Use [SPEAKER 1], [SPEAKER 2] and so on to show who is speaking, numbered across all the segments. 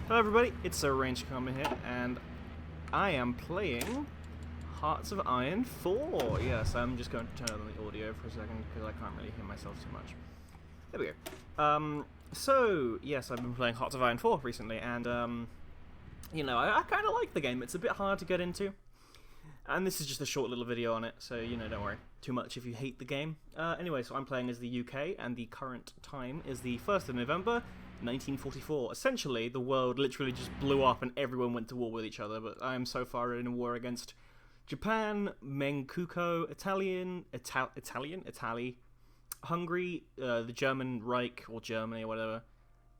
[SPEAKER 1] Hello everybody, it's ArrangedKarma here, and I am playing Hearts of Iron 4. Yes, I'm just going to turn on the audio for a second, because I can't really hear myself too much. There we go. So, yes, I've been playing Hearts of Iron 4 recently, and, you know, I kind of like the game. It's a bit hard to get into, and this is just a short little video on it, so, you know, don't worry too much if you hate the game. Anyway, so I'm playing as the UK, and the current time is the 1st of November, 1944. Essentially, the world literally just blew up and everyone went to war with each other, but I am so far in a war against Japan, Menkuko, Italy, Hungary, the German Reich, or Germany, or whatever,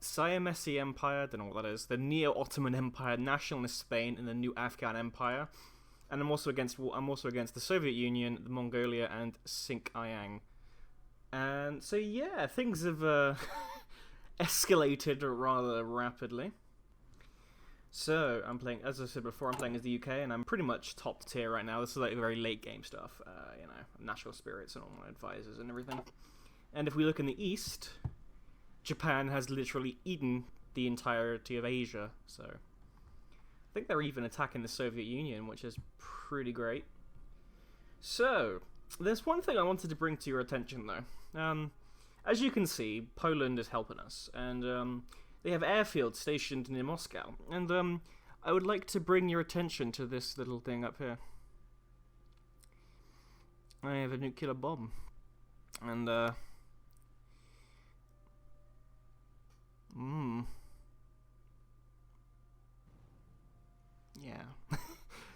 [SPEAKER 1] Siamese Empire, don't know what that is, the Neo-Ottoman Empire, Nationalist Spain, and the new Afghan Empire. And I'm also against the Soviet Union, the Mongolia, and Xinjiang. And so yeah, things have escalated rather rapidly. So I'm playing, as I said before, I'm playing as the UK, and I'm pretty much top tier right now. This is like very late game stuff, you know, national spirits and all my advisors and everything. And if we look in the east, Japan has literally eaten the entirety of Asia. So I think they're even attacking the Soviet Union, which is pretty great. So there's one thing I wanted to bring to your attention, though. As you can see, Poland is helping us, and they have airfields stationed near Moscow. And I would like to bring your attention to this little thing up here. I have a nuclear bomb, and yeah.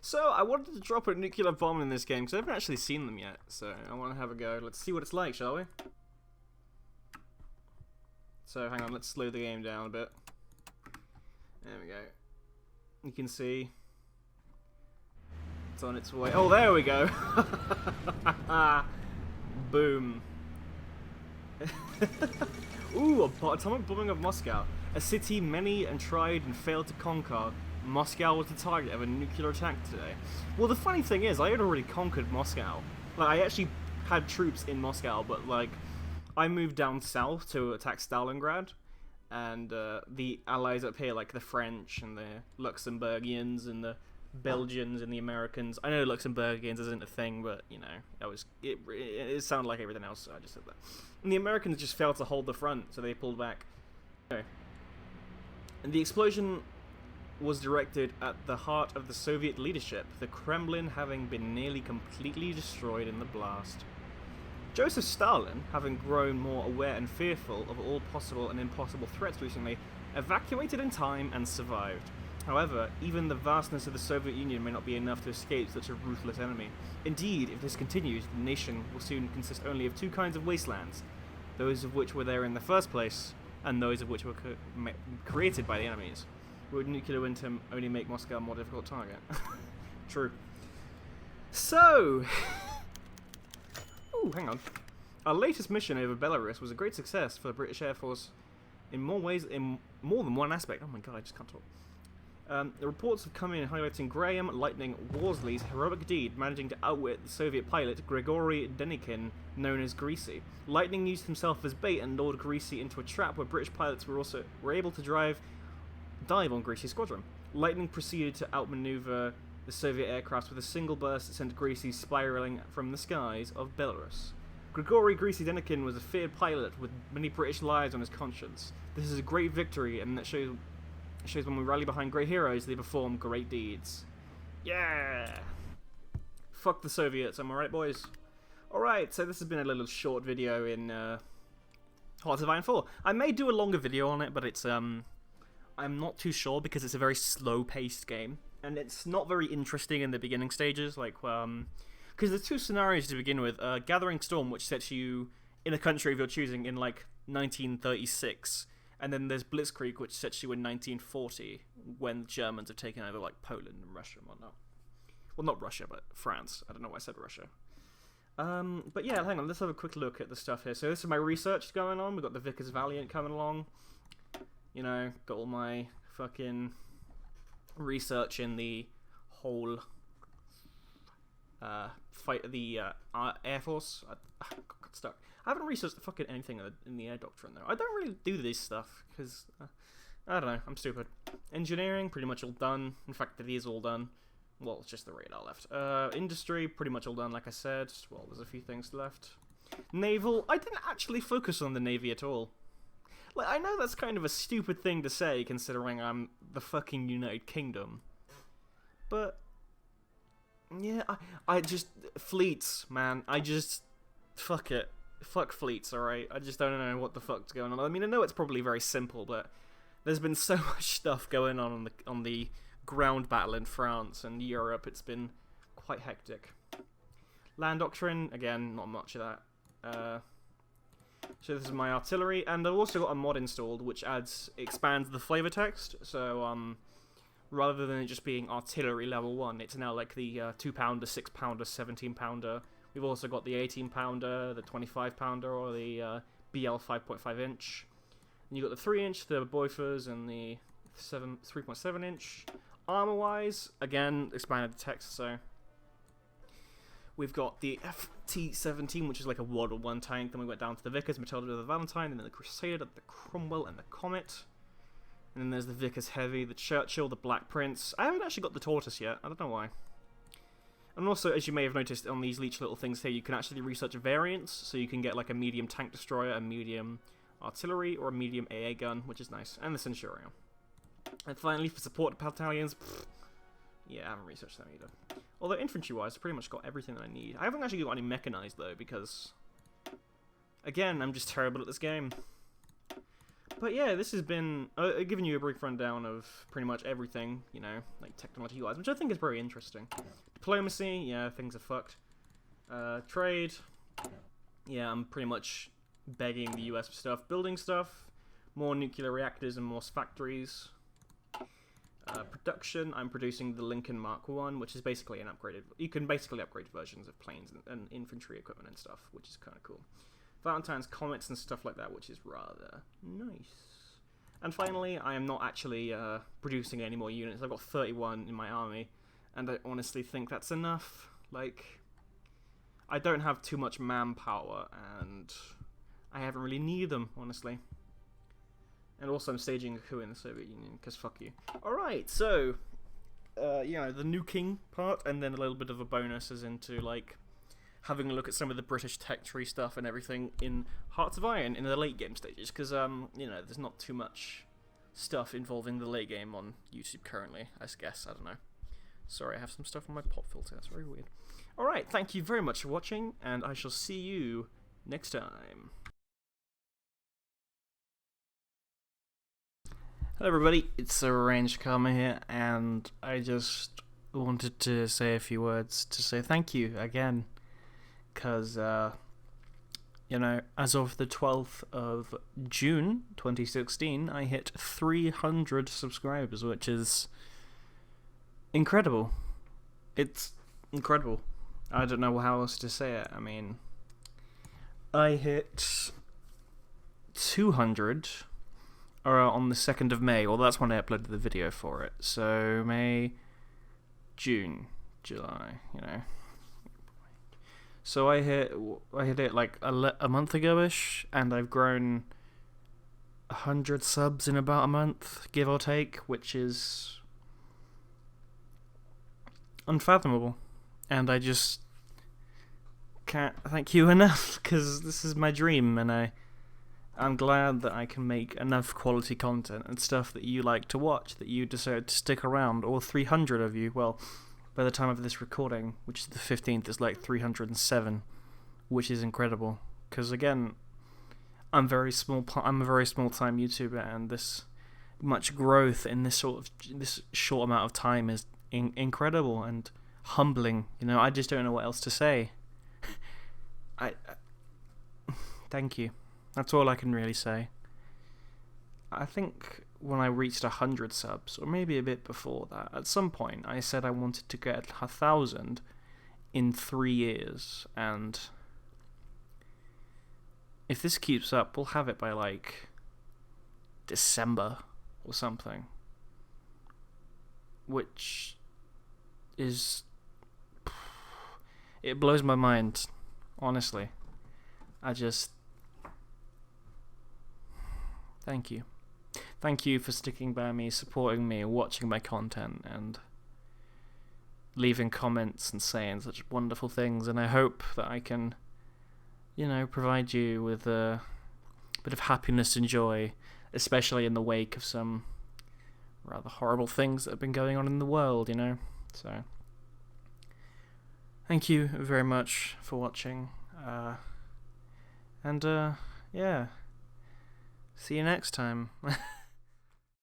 [SPEAKER 1] So I wanted to drop a nuclear bomb in this game because I haven't actually seen them yet. So I want to have a go. Let's see what it's like, shall we? So hang on, let's slow the game down a bit. There we go. You can see it's on its way. Oh, there we go. Boom. Ooh, atomic bombing of Moscow. A city many and tried and failed to conquer. Moscow was the target of a nuclear attack today. Well, the funny thing is, I had already conquered Moscow. Like, I actually had troops in Moscow, but like, I moved down south to attack Stalingrad, and the allies up here, like the French and the Luxembourgians and the Belgians and the Americans. I know Luxembourgians isn't a thing, but you know, it sounded like everything else, so I just said that. And the Americans just failed to hold the front, so they pulled back. Okay. And the explosion was directed at the heart of the Soviet leadership, the Kremlin having been nearly completely destroyed in the blast. Joseph Stalin, having grown more aware and fearful of all possible and impossible threats recently, evacuated in time and survived. However, even the vastness of the Soviet Union may not be enough to escape such a ruthless enemy. Indeed, if this continues, the nation will soon consist only of two kinds of wastelands, those of which were there in the first place, and those of which were created by the enemies. Would nuclear winter only make Moscow a more difficult target? True. So... Ooh, hang on. Our latest mission over Belarus was a great success for the British Air Force in more ways, in more than one aspect. Oh my god, I just can't talk. The reports have come in highlighting Graham Lightning Worsley's heroic deed, managing to outwit the Soviet pilot Grigory Denikin, known as Greasy. Lightning used himself as bait and lured Greasy into a trap where British pilots were able to dive on Greasy's squadron. Lightning proceeded to outmaneuver the Soviet aircraft with a single burst that sent Greasy spiraling from the skies of Belarus. Grigory Greasy Denikin was a feared pilot with many British lives on his conscience. This is a great victory, and that shows when we rally behind great heroes, they perform great deeds. Yeah! Fuck the Soviets, am I right, boys? Alright, so this has been a little short video in Hearts of Iron 4. I may do a longer video on it, but it's I'm not too sure because it's a very slow-paced game. And it's not very interesting in the beginning stages, like, because there's two scenarios to begin with. Gathering Storm, which sets you in a country of your choosing in, like, 1936. And then there's Blitzkrieg, which sets you in 1940, when the Germans have taken over, like, Poland and Russia and whatnot. Well, not Russia, but France. I don't know why I said Russia. But yeah, hang on, let's have a quick look at the stuff here. So this is my research going on. We've got the Vickers Valiant coming along. You know, got all my fucking research in the whole fight the Air Force. I got stuck. I haven't researched the fucking anything in the air doctrine though. I don't really do this stuff because I don't know. I'm stupid. Engineering, pretty much all done. In fact, it is all done. Well, it's just the radar left. Industry, pretty much all done, like I said. Well, there's a few things left. Naval, I didn't actually focus on the Navy at all. Like, I know that's kind of a stupid thing to say, considering I'm the fucking United Kingdom. But, yeah, I just, fleets, man, fuck it. Fuck fleets, alright? I just don't know what the fuck's going on. I mean, I know it's probably very simple, but there's been so much stuff going on the ground battle in France and Europe. It's been quite hectic. Land doctrine, again, not much of that. So this is my artillery, and I've also got a mod installed which expands the flavor text. So rather than it just being artillery level 1, it's now like the 2-pounder, 6-pounder, 17-pounder. We've also got the 18-pounder, the 25-pounder, or the BL 5.5 inch. And you've got the 3-inch, the Boifers, and the 3.7 inch. Armor-wise, again, expanded the text, so we've got the FT-17, which is like a World War I tank. Then we went down to the Vickers, Matilda, the Valentine, and then the Crusader, the Cromwell, and the Comet. And then there's the Vickers Heavy, the Churchill, the Black Prince. I haven't actually got the Tortoise yet. I don't know why. And also, as you may have noticed on these leech little things here, you can actually research variants. So you can get like a medium tank destroyer, a medium artillery, or a medium AA gun, which is nice. And the Centurion. And finally, for support battalions, yeah, I haven't researched them either. Although infantry-wise, I've pretty much got everything that I need. I haven't actually got any mechanized, though, because, again, I'm just terrible at this game. But yeah, this has been giving you a brief rundown of pretty much everything, you know, like technology-wise, which I think is very interesting. Diplomacy, yeah, things are fucked. Trade, yeah, I'm pretty much begging the US for stuff. Building stuff, more nuclear reactors and more factories. Production, I'm producing the Lincoln Mark 1, which is basically an upgraded... You can basically upgrade versions of planes and infantry equipment and stuff, which is kind of cool. Valentine's Comets and stuff like that, which is rather nice. And finally, I am not actually producing any more units. I've got 31 in my army, and I honestly think that's enough. Like, I don't have too much manpower, and I haven't really needed them, honestly. And also I'm staging a coup in the Soviet Union, because fuck you. Alright, so, you know, the nuking part, and then a little bit of a bonus is into, like, having a look at some of the British tech tree stuff and everything in Hearts of Iron in the late game stages, because, you know, there's not too much stuff involving the late game on YouTube currently, I guess, I don't know. Sorry, I have some stuff on my pop filter, that's very weird. Alright, thank you very much for watching, and I shall see you next time. Hello everybody, it's ArrangedKarma here, and I just wanted to say a few words to say thank you again, because, you know, as of the 12th of June 2016, I hit 300 subscribers, which is incredible. It's incredible. I don't know how else to say it. I mean, I hit 200... on the 2nd of May, well that's when I uploaded the video for it, so May, June, July, you know. So I hit it like a month ago-ish, and I've grown 100 subs in about a month, give or take, which is unfathomable, and I just can't thank you enough, because this is my dream, and I'm glad that I can make enough quality content and stuff that you like to watch, that you decide to stick around, or 300 of you. Well, by the time of this recording, which is the 15th, it's like 307, which is incredible. Because again, I'm a very small time YouTuber, and this much growth in this short amount of time is incredible and humbling. You know, I just don't know what else to say. Thank you. That's all I can really say. I think when I reached 100 subs, or maybe a bit before that, at some point I said I wanted to get 1,000 in 3 years, and if this keeps up, we'll have it by like December or something, which is... it blows my mind, honestly. Thank you. thank you for sticking by me, supporting me, watching my content, and leaving comments and saying such wonderful things. And I hope that I can, provide you with a bit of happiness and joy, especially in the wake of some rather horrible things that have been going on in the world, So, thank you very much for watching. And, yeah. See you next time.